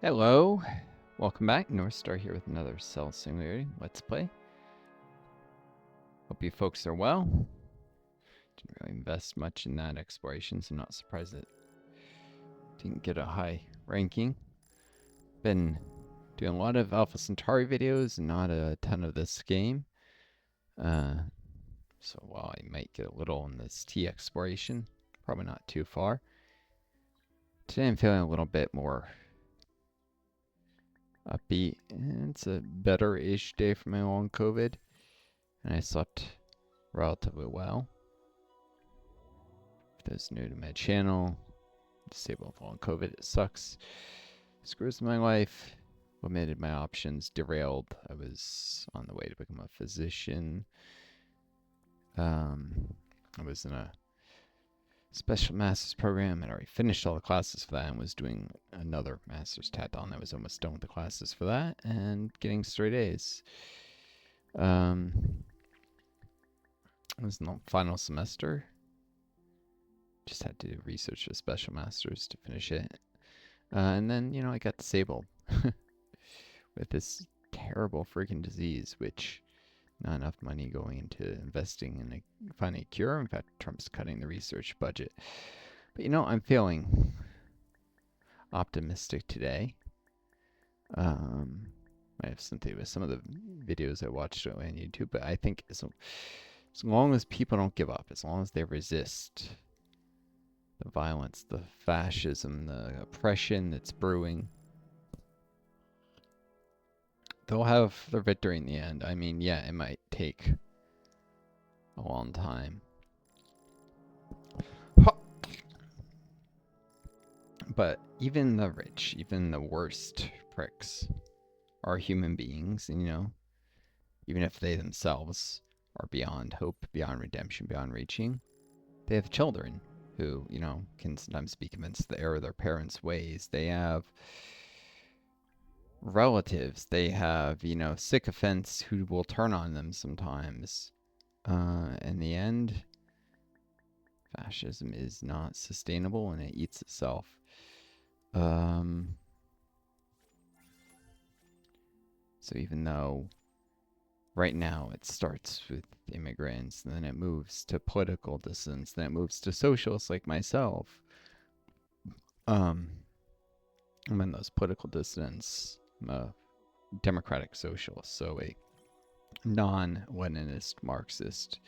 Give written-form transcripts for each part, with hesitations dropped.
Hello, welcome back. Northstar here with another Cell Singularity Let's Play. Hope you folks are well. Didn't really invest much in that exploration, so I'm not surprised it didn't get a high ranking. Been doing a lot of Alpha Centauri videos and not a ton of this game. So while I might get a little in this T exploration, probably not too far. Today I'm feeling a little bit more upbeat. It's a better-ish day for my long COVID, and I slept relatively well. For those new to my channel, disabled long COVID, it sucks. Screws my life, limited my options, derailed. I was on the way to become a physician. I was in a special master's program and already finished all the classes for that and was doing another master's tacked on. I was almost done with the classes for that and getting straight A's. It was in the final semester. Just had to research a special master's to finish it. And then, I got disabled with this terrible freaking disease, which not enough money going into investing in finding a cure. In fact, Trump's cutting the research budget. But I'm feeling optimistic today. I have something with some of the videos I watched on YouTube, but I think as long as people don't give up, as long as they resist the violence, the fascism, the oppression that's brewing, they'll have their victory in the end. I mean, yeah, it might take a long time. But even the rich, even the worst pricks, are human beings, and even if they themselves are beyond hope, beyond redemption, beyond reaching, they have children who, can sometimes be convinced to err their parents' ways. They have relatives. They have, sycophants who will turn on them sometimes. In the end, fascism is not sustainable and it eats itself. So even though right now it starts with immigrants, and then it moves to political dissidents, then it moves to socialists like myself. I'm in those political dissidents, I'm a democratic socialist, so a non-Leninist Marxist.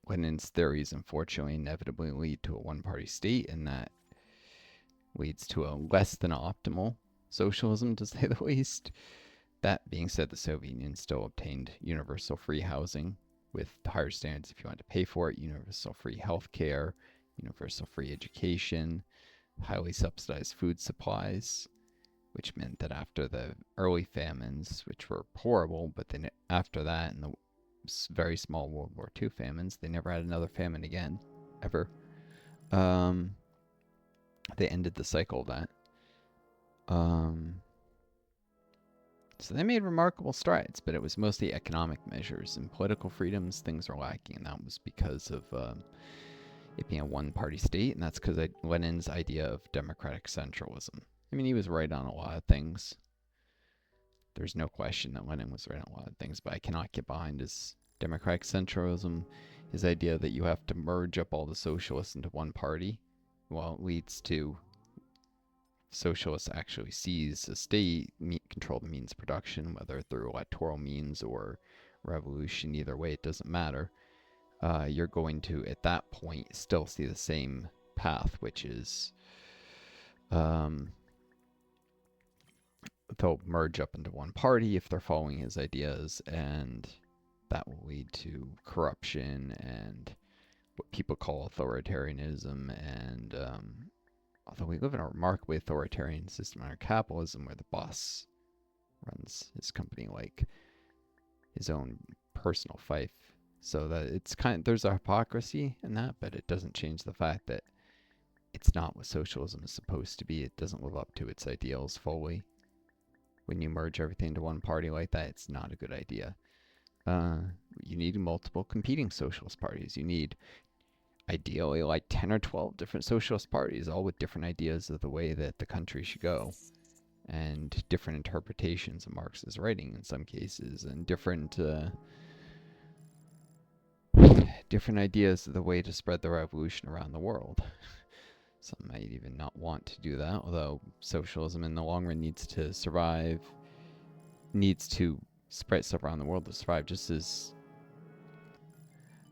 Lenin's theories, unfortunately, inevitably lead to a one-party state, and that leads to a less than optimal socialism, to say the least. That being said, the Soviet Union still obtained universal free housing with higher standards if you wanted to pay for it, universal free health care, universal free education, highly subsidized food supplies, which meant that after the early famines, which were horrible, but then after that, in the very small World War II famines, they never had another famine again, ever. They ended the cycle of that. So they made remarkable strides, but it was mostly economic measures and political freedoms. Things are lacking, and that was because of it being a one-party state, and that's because of Lenin's idea of democratic centralism. I mean, he was right on a lot of things. There's no question that Lenin was right on a lot of things, but I cannot get behind his democratic centralism, his idea that you have to merge up all the socialists into one party. Well, it leads to socialists actually seize the state, control the means of production, whether through electoral means or revolution. Either way, it doesn't matter. You're going to, at that point, still see the same path, which is they'll merge up into one party if they're following his ideas, and that will lead to corruption and what people call authoritarianism. And although we live in a remarkably authoritarian system under capitalism, where the boss runs his company like his own personal fief, so that it's there's a hypocrisy in that, but it doesn't change the fact that it's not what socialism is supposed to be. It doesn't live up to its ideals fully. When you merge everything into one party like that, it's not a good idea. You need multiple competing socialist parties. You need ideally like 10 or 12 different socialist parties, all with different ideas of the way that the country should go, and different interpretations of Marx's writing in some cases, and different ideas of the way to spread the revolution around the world. Some might even not want to do that, although socialism in the long run needs to survive, needs to spread itself around the world to survive, just as,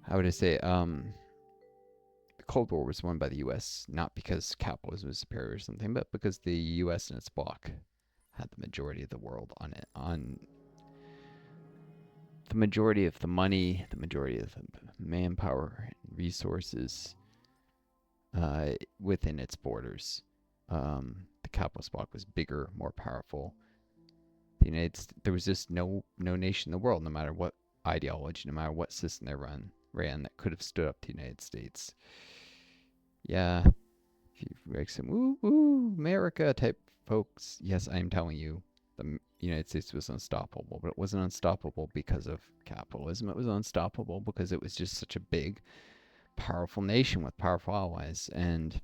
how would I say, the Cold War was won by the U.S. not because capitalism was superior or something, but because the U.S. and its bloc had the majority of the world on it, on the majority of the money, the majority of the manpower and resources within its borders. The capitalist bloc was bigger, more powerful. There was just no nation in the world, no matter what ideology, no matter what system they ran, that could have stood up to the United States. Yeah, if you like some woo America type folks, yes, I am telling you, the United States was unstoppable, but it wasn't unstoppable because of capitalism. It was unstoppable because it was just such a big, powerful nation with powerful allies. And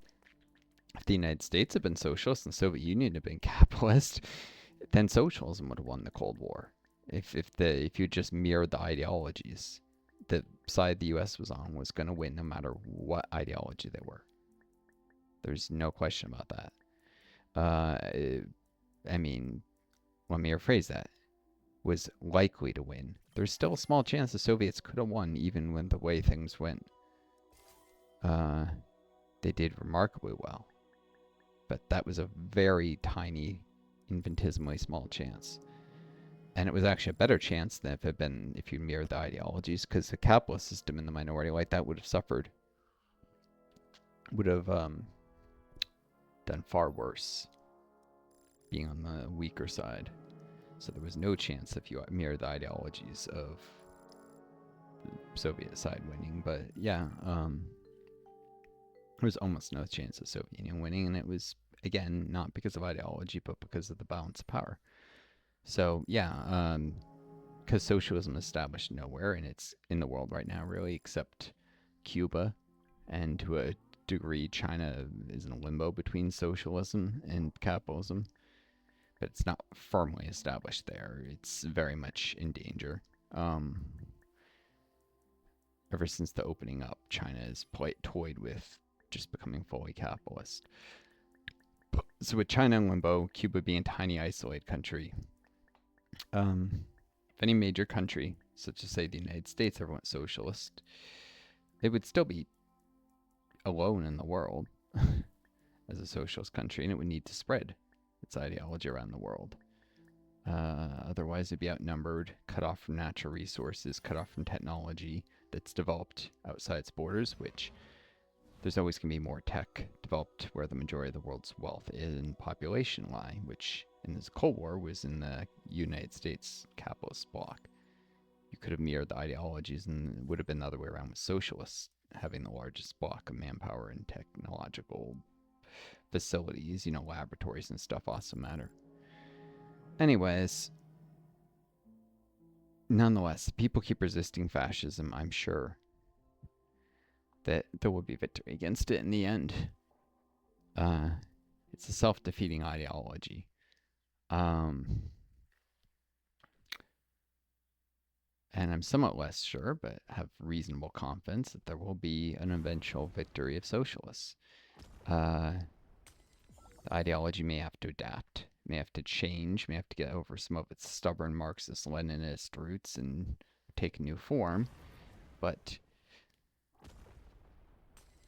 if the United States had been socialist and the Soviet Union had been capitalist, then socialism would have won the Cold War. If you just mirrored the ideologies, the side the U.S. was on was going to win no matter what ideology they were. There's no question about that. I mean, let me rephrase that. Was likely to win. There's still a small chance the Soviets could have won, even when the way things went. They did remarkably well, but that was a very tiny, infinitesimally small chance. And it was actually a better chance than if you mirrored the ideologies, because the capitalist system in the minority like that would have suffered, would have done far worse, being on the weaker side. So there was no chance if you mirrored the ideologies of the Soviet side winning. But yeah, there was almost no chance of Soviet Union winning, and it was, again, not because of ideology, but because of the balance of power. So yeah, because socialism is established nowhere, and it's in the world right now, really, except Cuba, and to a degree, China is in a limbo between socialism and capitalism, but it's not firmly established there. It's very much in danger. Ever since the opening up, China has toyed with just becoming fully capitalist. So with China in limbo, Cuba being a tiny, isolated country, if any major country, such as say the United States, ever went socialist, it would still be alone in the world as a socialist country, and it would need to spread its ideology around the world. Otherwise, it'd be outnumbered, cut off from natural resources, cut off from technology that's developed outside its borders, which there's always going to be more tech developed where the majority of the world's wealth and population lie, which in this Cold War was in the United States capitalist bloc. You could have mirrored the ideologies, and it would have been the other way around with socialists having the largest block of manpower and technological facilities, laboratories and stuff also matter. Anyways, nonetheless, people keep resisting fascism. I'm sure that there will be victory against it in the end. It's a self-defeating ideology. And I'm somewhat less sure, but have reasonable confidence that there will be an eventual victory of socialists. The ideology may have to adapt, may have to change, may have to get over some of its stubborn Marxist-Leninist roots and take a new form, but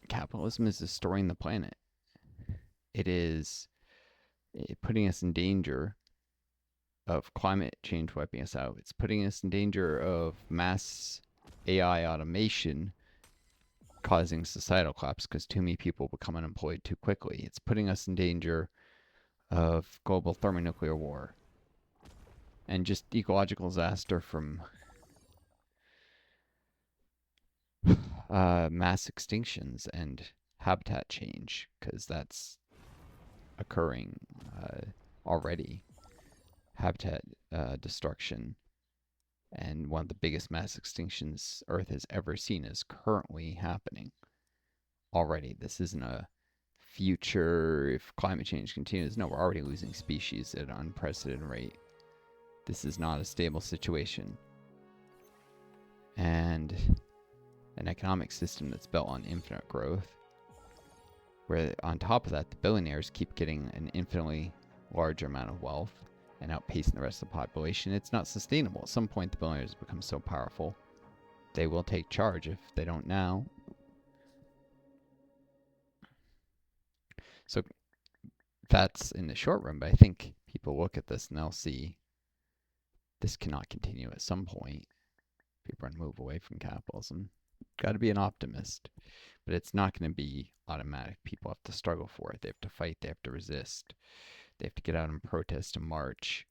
capitalism is destroying the planet. It is putting us in danger of climate change wiping us out. It's putting us in danger of mass AI automation causing societal collapse because too many people become unemployed too quickly. It's putting us in danger of global thermonuclear war and just ecological disaster from mass extinctions and habitat change, because that's occurring already. Habitat destruction, and one of the biggest mass extinctions Earth has ever seen is currently happening. already. This isn't a future if climate change continues. No, we're already losing species at an unprecedented rate. This is not a stable situation. And an economic system that's built on infinite growth, where on top of that, the billionaires keep getting an infinitely larger amount of wealth and outpacing the rest of the population, it's not sustainable. At some point, the billionaires become so powerful, they will take charge. If they don't now, so that's in the short run, but I think people look at this and they'll see this cannot continue at some point. People are going to move away from capitalism. Got to be an optimist, but it's not going to be automatic. People have to struggle for it. They have to fight. They have to resist. They have to get out and protest and march.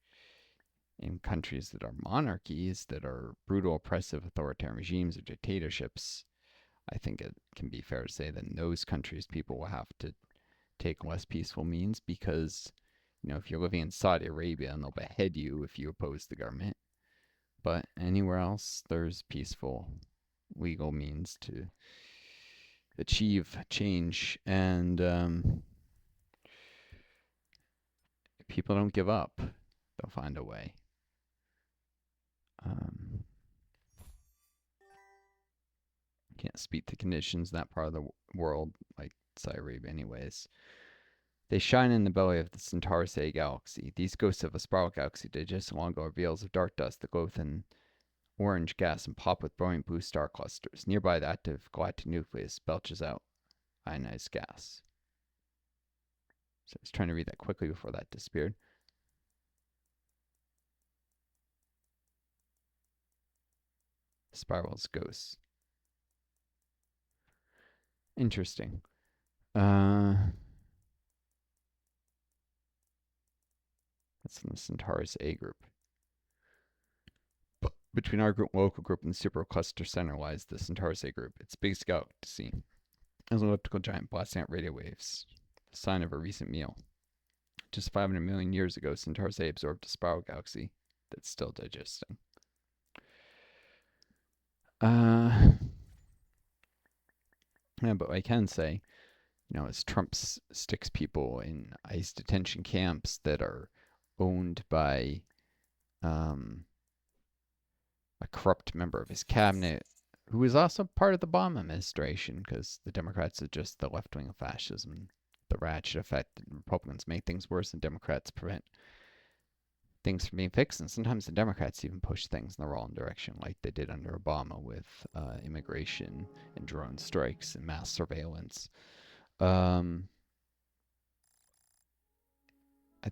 In countries that are monarchies, that are brutal, oppressive, authoritarian regimes or dictatorships, I think it can be fair to say that in those countries, people will have to take less peaceful means because, if you're living in Saudi Arabia and they'll behead you if you oppose the government. But anywhere else, there's peaceful, legal means to achieve change. And if people don't give up, they'll find a way. Can't speak to conditions in that part of the world, like Saudi Arabia anyways. They shine in the belly of the Centaurus A galaxy. These ghosts of a spiral galaxy digest long ago reveals of dark dust that glow within orange gas and pop with brilliant blue star clusters. Nearby, the active galactic nucleus belches out ionized gas. So I was trying to read that quickly before that disappeared. Spirals, ghosts. Interesting. That's in the Centaurus A group. But between our group, local group, and the supercluster center lies the Centaurus A group. Its biggest galaxy is an elliptical giant blasting out radio waves, the sign of a recent meal. Just 500 million years ago, Centaurus A absorbed a spiral galaxy that's still digesting. Yeah, but I can say, as Trump sticks people in ICE detention camps that are owned by a corrupt member of his cabinet, who was also part of the Obama administration, because the Democrats are just the left wing of fascism, the ratchet effect that Republicans make things worse and Democrats prevent things from being fixed. And sometimes the Democrats even push things in the wrong direction, like they did under Obama with immigration and drone strikes and mass surveillance. I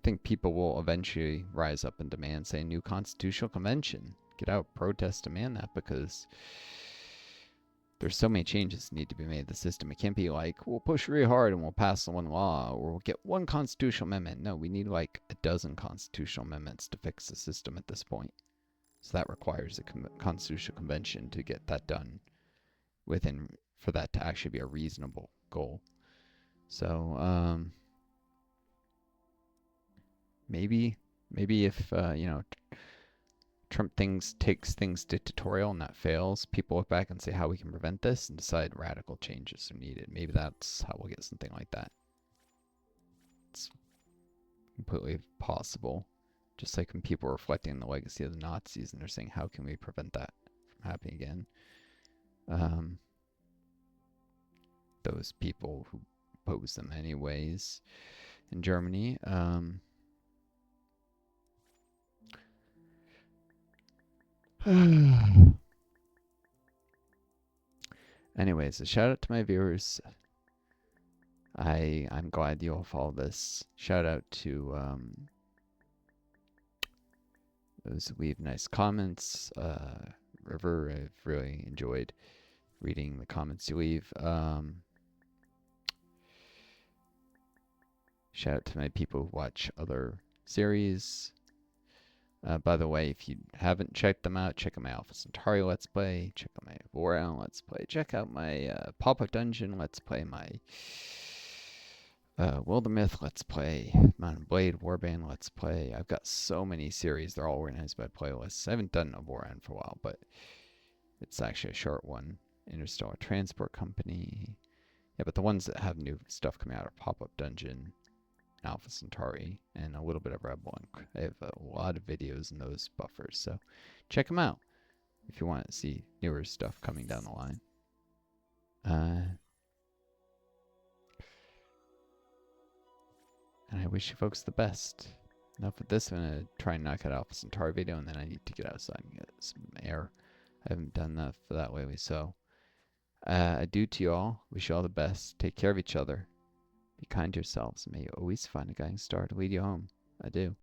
think people will eventually rise up and demand, say, a new constitutional convention. Get out, protest, demand that, because there's so many changes that need to be made to the system. It can't be like, we'll push really hard and we'll pass one law or we'll get one constitutional amendment. No, we need like a dozen constitutional amendments to fix the system at this point. So that requires a constitutional convention to get that done for that to actually be a reasonable goal. So maybe if Trump takes things dictatorial and that fails, people look back and say how we can prevent this and decide radical changes are needed. Maybe that's how we'll get something like that. It's completely possible. Just like when people are reflecting on the legacy of the Nazis and they're saying, how can we prevent that from happening again? Those people who oppose them anyways in Germany. Anyways, a shout out to my viewers. I'm glad you all follow this. Shout out to those who leave nice comments. River, I've really enjoyed reading the comments you leave. Shout out to my people who watch other series. By the way, if you haven't checked them out, check out my Alpha Centauri Let's Play, check out my Voron Let's Play, check out my Pop-Up Dungeon Let's Play, my Wildermyth Let's Play, Mountain Blade Warband Let's Play. I've got so many series, they're all organized by playlists. I haven't done a Voron for a while, but it's actually a short one. Interstellar Transport Company, Yeah, but the ones that have new stuff coming out are Pop-Up Dungeon, Alpha Centauri, and a little bit of Rebel Ink. I have a lot of videos in those buffers, so check them out if you want to see newer stuff coming down the line. And I wish you folks the best. Enough with this. I'm going to try and knock out Alpha Centauri video, and then I need to get outside and get some air. I haven't done that for that lately, so adieu to you all. Wish you all the best. Take care of each other. Be kind to yourselves, and may you always find a guiding star to lead you home. Adieu.